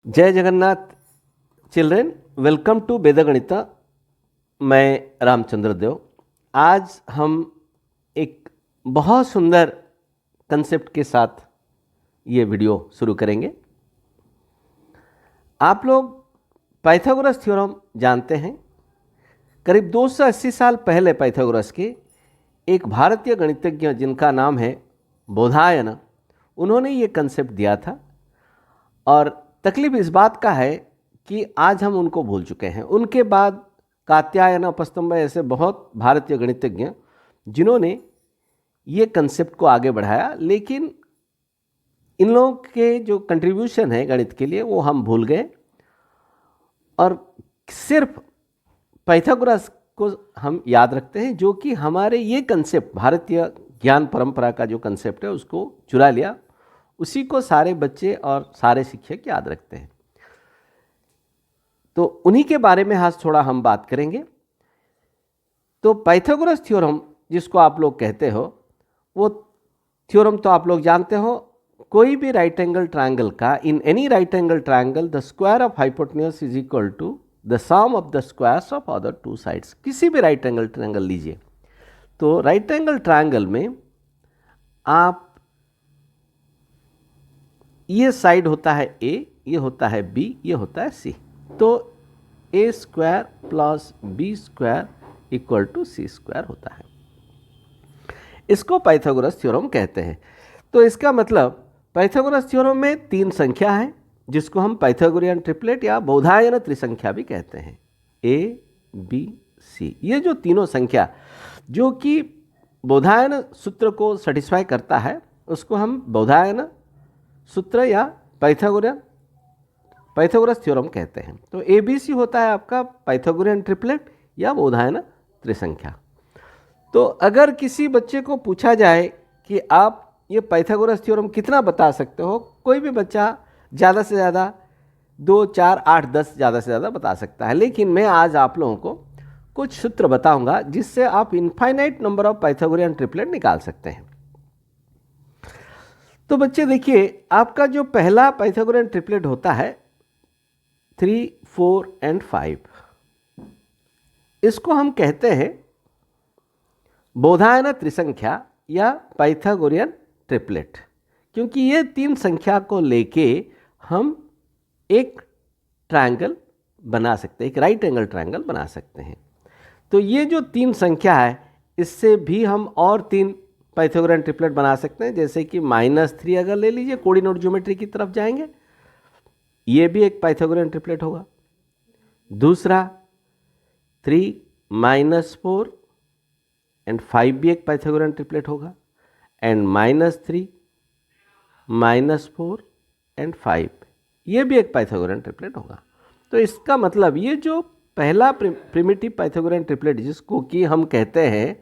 जय Jagannath children, welcome to वेद गणित। मैं रामचंद्र देव। आज हम एक बहुत सुंदर कंसेप्ट के साथ ये वीडियो शुरू करेंगे। आप लोग पाइथागोरस थ्योरम जानते हैं। करीब 280 साल पहले पाइथागोरस के एक भारतीय गणितज्ञ जिनका नाम है बोधायन, उन्होंने ये कंसेप्ट दिया था। और तकलीफ इस बात का है कि आज हम उनको भूल चुके हैं। उनके बाद कात्यायन, अपस्तंभ ऐसे बहुत भारतीय गणितज्ञ जिन्होंने ये कंसेप्ट को आगे बढ़ाया, लेकिन इन लोगों के जो कंट्रीब्यूशन है गणित के लिए वो हम भूल गए और सिर्फ पाइथागोरस को हम याद रखते हैं, जो कि हमारे ये कंसेप्ट भारतीय ज्ञान परंपरा का जो कंसेप्ट है उसको चुरा लिया। उसी को सारे बच्चे और सारे शिक्षक याद रखते हैं। तो उन्हीं के बारे में आज थोड़ा हम बात करेंगे। तो पाइथागोरस थ्योरम जिसको आप लोग कहते हो, वो थ्योरम तो आप लोग जानते हो। कोई भी राइट एंगल ट्रायंगल का, in any right angle triangle the square of hypotenuse is equal to the sum of the squares of other two sides. किसी भी राइट एंगल ट्रायंगल लीजिए, तो राइट एंगल ट्रायंगल में आप ये साइड होता है ए, ये होता है बी, ये होता है सी। तो A square plus B square equal to C square होता है। इसको पाइथागोरस थ्योरम कहते हैं। तो इसका मतलब पाइथागोरस थ्योरम में तीन संख्या है जिसको हम पाइथागोरियन ट्रिपलेट या बोधायन त्रिसंख्या भी कहते हैं। ए बी सी, ये जो तीनों संख्या जो कि बोधायन सूत्र को सेटिस्फाई करता है उसको हम बोधायन सूत्र या पाइथागोरस थ्योरम कहते हैं। तो ए बी सी होता है आपका पाइथागोरियन ट्रिपलेट या बोधायन त्रिसंख्या। तो अगर किसी बच्चे को पूछा जाए कि आप ये पाइथागोरस थ्योरम कितना बता सकते हो, कोई भी बच्चा ज़्यादा से ज़्यादा 2, 4, 8, 10 ज़्यादा से ज़्यादा बता सकता है। लेकिन मैं आज आप लोगों को कुछ सूत्र बताऊंगा जिससे आप infinite number of Pythagorean triplet निकाल सकते हैं। तो बच्चे देखिए, आपका जो पहला पाइथागोरियन ट्रिपलेट होता है 3, 4 एंड 5, इसको हम कहते हैं बोधायन त्रिसंख्या या पाइथागोरियन ट्रिपलेट, क्योंकि ये तीन संख्या को लेके हम एक ट्रायंगल बना सकते हैं, एक राइट एंगल ट्रायंगल बना सकते हैं। तो ये जो तीन संख्या है, इससे भी हम और तीन पाइथागोरियन ट्रिपलेट बना सकते हैं। जैसे कि -3 अगर ले लीजिए, कोऑर्डिनेट ज्योमेट्री की तरफ जाएंगे, ये भी एक पाइथागोरियन ट्रिपलेट होगा। दूसरा 3, -4 एंड 5 भी एक पाइथागोरियन ट्रिपलेट होगा। एंड -3, -4 एंड 5 ये भी एक पाइथागोरियन ट्रिपलेट होगा। तो इसका मतलब ये जो पहला प्रिमिटिव पाइथागोरियन ट्रिपलेट जिसको कि हम कहते हैं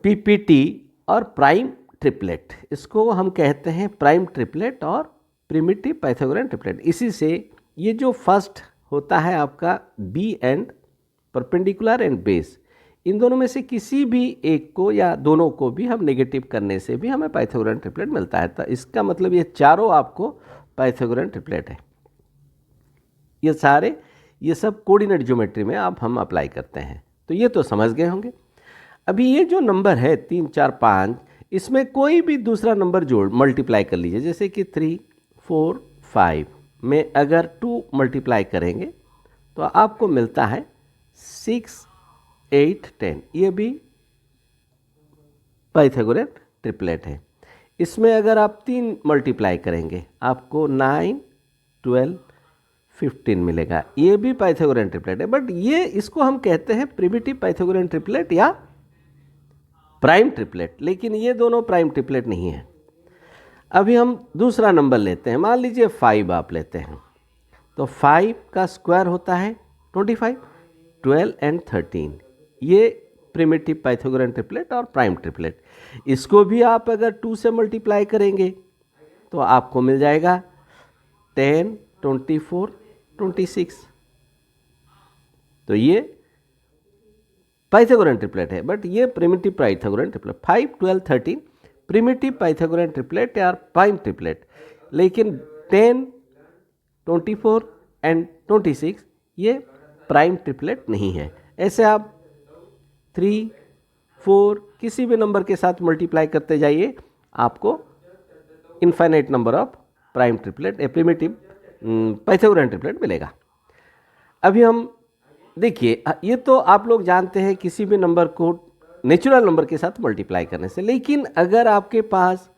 पीपीटी और प्राइम ट्रिपलेट, इसको हम कहते हैं प्राइम ट्रिपलेट और प्रिमिटिव पाइथागोरियन ट्रिपलेट। इसी से ये जो फर्स्ट होता है आपका B and perpendicular and base, इन दोनों में से किसी भी एक को या दोनों को भी हम नेगेटिव करने से भी हमें पाइथागोरियन ट्रिपलेट मिलता है। तो इसका मतलब ये चारों आपको पाइथागोरियन ट्रिपलेट है। ये सब कोऑर्डिनेट ज्योमेट्री में आप हम अप्लाई करते हैं। तो ये तो समझ गए होंगे। अभी ये जो नंबर है 3, 4, 5, इसमें कोई भी दूसरा नंबर जोड़ मल्टीप्लाई कर लीजिए। जैसे कि 3, 4, 5 में अगर 2 मल्टीप्लाई करेंगे तो आपको मिलता है 6, 8, 10। ये भी पाइथागोरियन ट्रिपलेट है। इसमें अगर आप 3 मल्टीप्लाई करेंगे आपको 9, 12, 15 मिलेगा। ये भी पाइथागोरियन ट्रिपलेट है। बट ये इसको हम कहते हैं प्रिमिटिव पाइथागोरियन ट्रिपलेट या प्राइम ट्रिपलेट, लेकिन ये दोनों प्राइम ट्रिपलेट नहीं है। अभी हम दूसरा नंबर लेते हैं। मान लीजिए 5 आप लेते हैं, तो 5 का स्क्वायर होता है 25, 12 एंड 13। ये प्रिमिटिव पाइथागोरियन ट्रिपलेट और प्राइम ट्रिपलेट। इसको भी आप अगर 2 से मल्टीप्लाई करेंगे तो आपको मिल जाएगा 10, 24, 26। तो ये पाइथागोरियन ट्रिपलेट है। बट ये primitive Pythagorean triplet 5, 12, 13 primitive Pythagorean triplet या प्राइम ट्रिपलेट। लेकिन 10, 24 एंड 26 ये प्राइम ट्रिपलेट नहीं है। ऐसे आप 3, 4 किसी भी नंबर के साथ मल्टीप्लाई करते जाइए, आपको infinite number of prime triplet primitive Pythagorean triplet मिलेगा। अभी हम देखिए, ये तो आप लोग जानते हैं किसी भी नंबर को नेचुरल नंबर के साथ मल्टीप्लाई करने से, लेकिन अगर आपके पास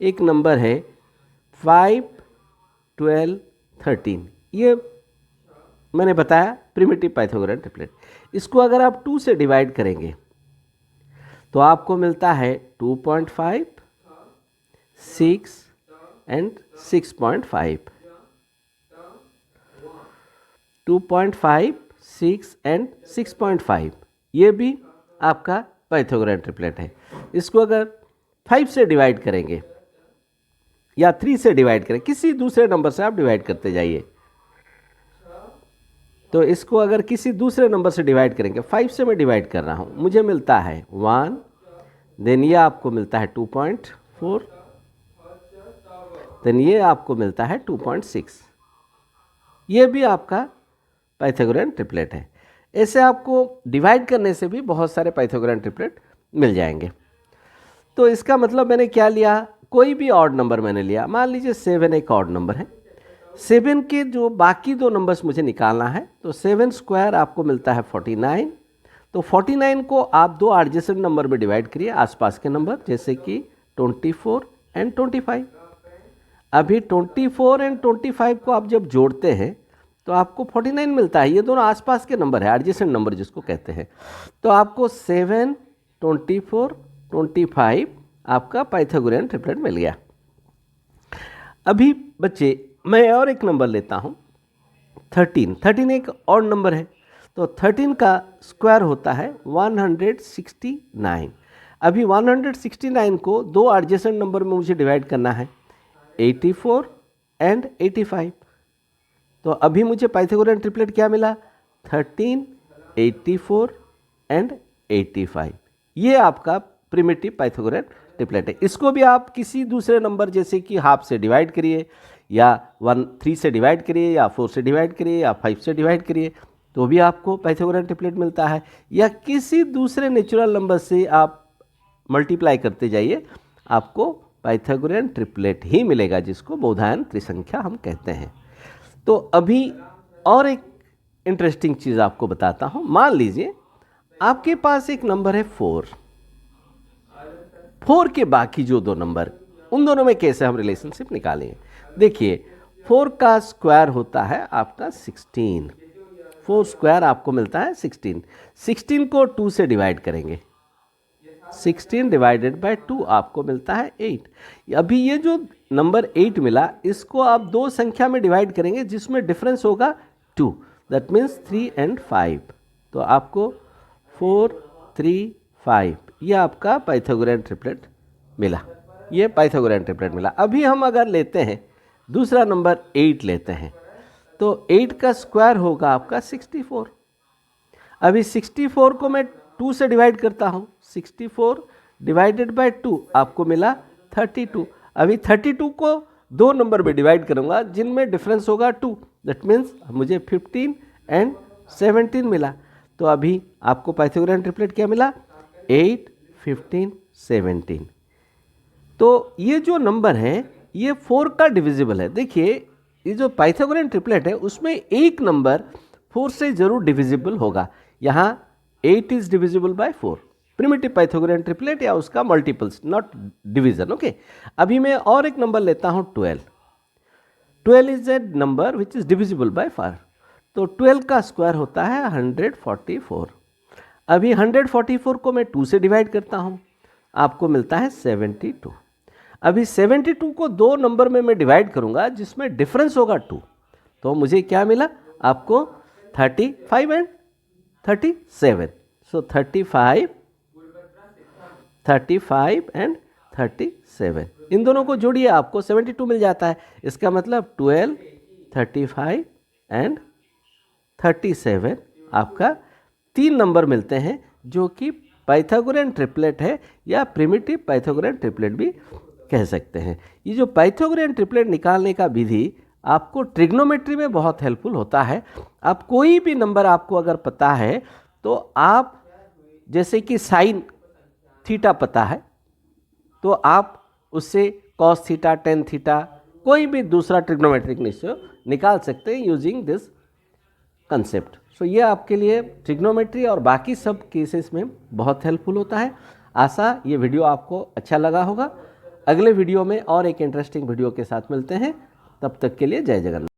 एक नंबर है 5, 12, 13, ये मैंने बताया प्रिमिटिव पाइथागोरन ट्रिपलेट। इसको अगर आप 2 से डिवाइड करेंगे तो आपको मिलता है 2.5, 6 एंड 6.5, 2.5, 6 एंड 6.5, ये भी आपका पाइथागोरन ट्रिपलेट है। इसको अगर 5 से डिवाइड करेंगे या 3 से डिवाइड करें, किसी दूसरे नंबर से आप डिवाइड करते जाइए, तो इसको अगर किसी दूसरे नंबर से डिवाइड करेंगे, 5 से मैं डिवाइड कर रहा हूँ, मुझे मिलता है 1, देन ये आपको मिलता है 2.4, देन ये आपको मिलता है 2.6, ये भी आपका पाइथागोरन ट्रिपलेट है। ऐसे आपको डिवाइड करने से भी बहुत सारे पाइथागोरन ट्रिपलेट मिल जाएंगे। तो इसका मतलब मैंने क्या लिया, कोई भी ऑड नंबर मैंने लिया, मान लीजिए 7 एक ऑड नंबर है, 7 के जो बाकी 2 नंबर्स मुझे निकालना है, तो 7 स्क्वायर आपको मिलता है 49। तो 49 को आप 2 एडजेसेंट नंबर में डिवाइड करिए, आसपास के नंबर, जैसे कि 24 एंड 25। अभी 24 एंड 25 को आप जब जोड़ते हैं तो आपको 49 मिलता है। ये दोनों आसपास के नंबर है, एडजेसेंट नंबर जिसको कहते हैं। तो आपको 7, 24, 25 आपका पाइथागोरन ट्रिपलेट मिल गया। अभी बच्चे मैं और एक नंबर लेता हूँ 13। 13 एक और नंबर है, तो 13 का स्क्वायर होता है 169। अभी 169 को 2 एडजेसेंट नंबर में मुझे डिवाइड करना है, 84 एंड 85। तो अभी मुझे पाइथागोरन ट्रिपलेट क्या मिला, 13, 84 एंड 85। ये आपका प्रिमिटिव पाइथागोरन ट्रिपलेट है। इसको भी आप किसी दूसरे नंबर जैसे कि हाफ से डिवाइड करिए, या 3 से डिवाइड करिए, या 4 से डिवाइड करिए, या 5 से डिवाइड करिए, तो भी आपको पाइथागोरन ट्रिपलेट मिलता है। या किसी दूसरे नेचुरल नंबर से आप मल्टीप्लाई करते जाइए, आपको पाइथागोरन ट्रिपलेट ही मिलेगा, जिसको बोधायन त्रिसंख्या हम कहते हैं। तो अभी और एक इंटरेस्टिंग चीज़ आपको बताता हूँ। मान लीजिए आपके पास एक नंबर है 4 के बाकी जो 2 नंबर, उन दोनों में कैसे हम रिलेशनशिप निकालेंगे। देखिए 4 का स्क्वायर होता है आपका 16, 4 स्क्वायर आपको मिलता है 16। 16 को 2 से डिवाइड करेंगे, 16 डिवाइडेड बाय 2 आपको मिलता है 8। अभी ये जो नंबर 8 मिला, इसको आप 2 संख्या में डिवाइड करेंगे जिसमें डिफरेंस होगा 2, दैट मीन्स 3 एंड 5। तो आपको 4, 3, 5 ये आपका पाइथागोरन ट्रिपलेट मिला, ये पाइथागोरन ट्रिपलेट मिला। अभी हम अगर लेते हैं दूसरा नंबर 8 लेते हैं, तो 8 का स्क्वायर होगा आपका 64। अभी 64 को मैं 2 से डिवाइड करता हूँ, 64 डिवाइडेड बाय 2 आपको मिला 32। अभी 32 को 2 नंबर में डिवाइड करूँगा जिनमें डिफरेंस होगा 2, दैट मीन्स मुझे 15 एंड 17 मिला। तो अभी आपको पाइथागोरन ट्रिपलेट क्या मिला, 8, 15, 17। तो ये जो नंबर है ये 4 का डिविजिबल है। देखिए ये जो पाइथागोरन ट्रिपलेट है उसमें एक नंबर 4 से जरूर डिविजिबल होगा। यहाँ 8 is divisible by 4, primitive Pythagorean triplet या उसका मल्टीपल्स, नॉट डिवीजन। ओके, अभी मैं और एक नंबर लेता हूँ 12। 12 is a number which is divisible by 4। तो 12 का स्क्वायर होता है 144। अभी 144 को मैं 2 से डिवाइड करता हूँ, आपको मिलता है 72। अभी 72 को 2 नंबर में मैं डिवाइड करूँगा जिसमें डिफरेंस होगा 2, तो मुझे क्या मिला, आपको 35 एंड 37। सो 35 एंड 37, इन दोनों को जोड़िए आपको 72 मिल जाता है। इसका मतलब 12, 35 एंड 37 आपका 3 नंबर मिलते हैं जो कि पाइथागोरन ट्रिपलेट है या प्रिमिटिव पाइथागोरन ट्रिपलेट भी कह सकते हैं। ये जो पाइथागोरन ट्रिपलेट निकालने का विधि आपको ट्रिग्नोमेट्री में बहुत हेल्पफुल होता है। आप कोई भी नंबर आपको अगर पता है तो आप, जैसे कि साइन थीटा पता है तो आप उससे कॉस थीटा, टेन थीटा, कोई भी दूसरा ट्रिग्नोमेट्रिक रेशियो निकाल सकते हैं यूजिंग दिस कंसेप्ट। सो ये आपके लिए ट्रिग्नोमेट्री और बाकी सब केसेस में बहुत हेल्पफुल होता है। आशा ये वीडियो आपको अच्छा लगा होगा। अगले वीडियो में और एक इंटरेस्टिंग वीडियो के साथ मिलते हैं। तब तक के लिए जय जगन्नाथ।